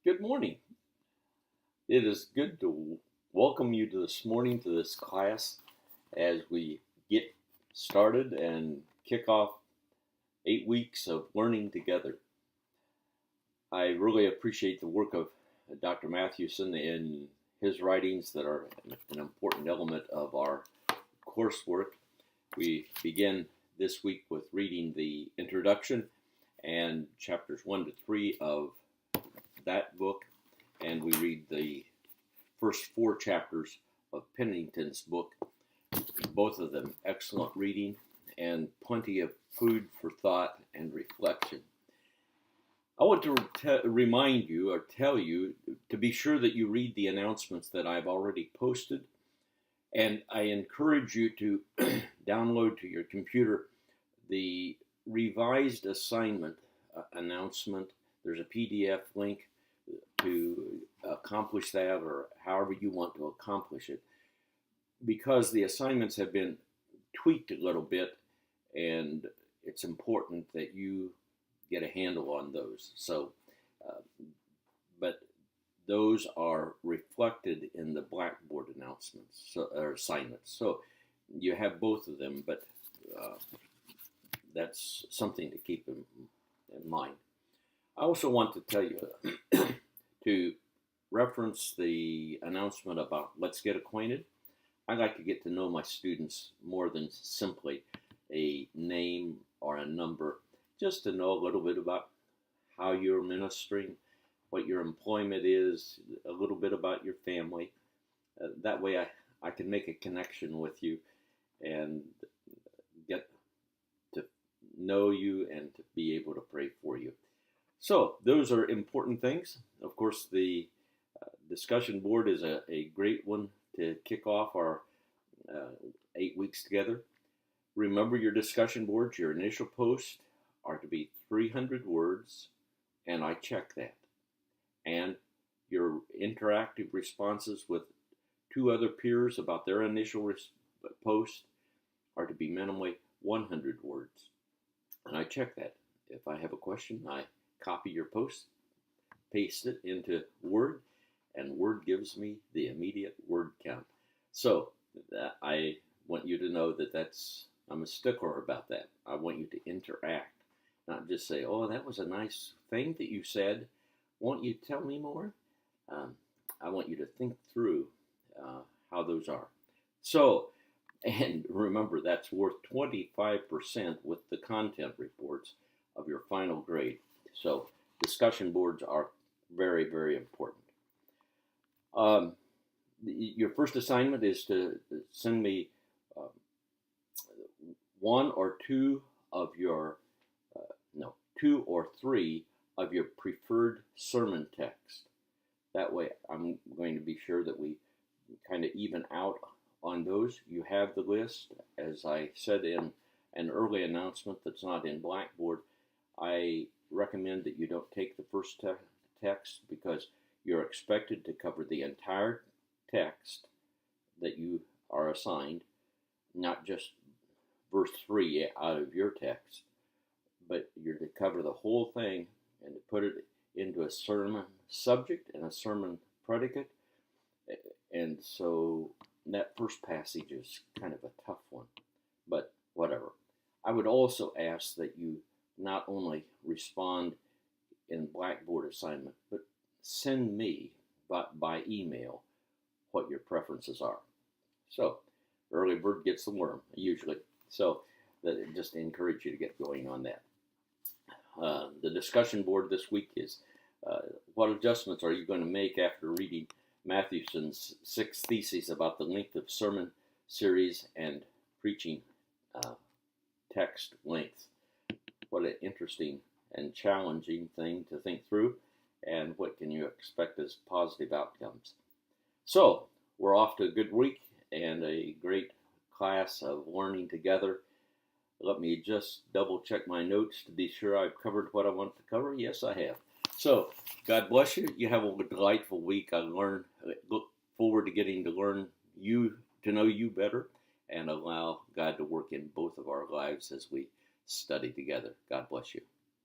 Good morning. It is good to welcome you to this morning to this class as we get started and kick off 8 weeks of learning together. I really appreciate the work of Dr. Mathewson in his writings that are an important element of our coursework. We begin this week with reading the introduction and chapters 1 to 3 of that book, and we read the first 4 chapters of Pennington's book, both of them excellent reading and plenty of food for thought and reflection. I want to remind you or tell you to be sure that you read the announcements that I've already posted, and I encourage you to download to your computer the revised assignment announcement. There's a PDF link to accomplish that, or however you want to accomplish it, because the assignments have been tweaked a little bit, and it's important that you get a handle on those. But those are reflected in the Blackboard announcements or assignments. So you have both of them, but that's something to keep in mind. I also want to tell you to reference the announcement about Let's Get Acquainted. I like to get to know my students more than simply a name or a number, just to know a little bit about how you're ministering, what your employment is, a little bit about your family. That way I can make a connection with you and get to know you and to be able to pray for you. So those are important things. Of course, the discussion board is a great one to kick off our 8 weeks together. Remember your discussion boards, your initial posts are to be 300 words, and I check that. And your interactive responses with 2 other peers about their initial post are to be minimally 100 words. And I check that. If I have a question, I copy your post, paste it into Word, and Word gives me the immediate word count. So I want you to know that I'm a stickler about that. I want you to interact, not just say, "Oh, that was a nice thing that you said. Won't you tell me more?" I want you to think through how those are. So, and remember, that's worth 25% with the content reports of your final grade. So discussion boards are very, very important. Your first assignment is to send me 1 or 2 of your, 2 or 3 of your preferred sermon text. That way I'm going to be sure that we kind of even out on those. You have the list. As I said in an early announcement that's not in Blackboard, I recommend that you don't take the first text, because you're expected to cover the entire text that you are assigned, not just verse 3 out of your text, but you're to cover the whole thing and to put it into a sermon subject and a sermon predicate. And so that first passage is kind of a tough one, but whatever. I would also ask that you not only respond in Blackboard assignment, but send me by email what your preferences are. So early bird gets the worm, usually. So just encourage you to get going on that. The discussion board this week is what adjustments are you going to make after reading Mathewson's 6 theses about the length of sermon series and preaching text length. What an interesting and challenging thing to think through, and what can you expect as positive outcomes. So we're off to a good week and a great class of learning together. Let me just double check my notes to be sure I've covered what I want to cover. Yes, I have. So God bless you. You have a delightful week. I look forward to getting to know you better, and allow God to work in both of our lives as we study together. God bless you.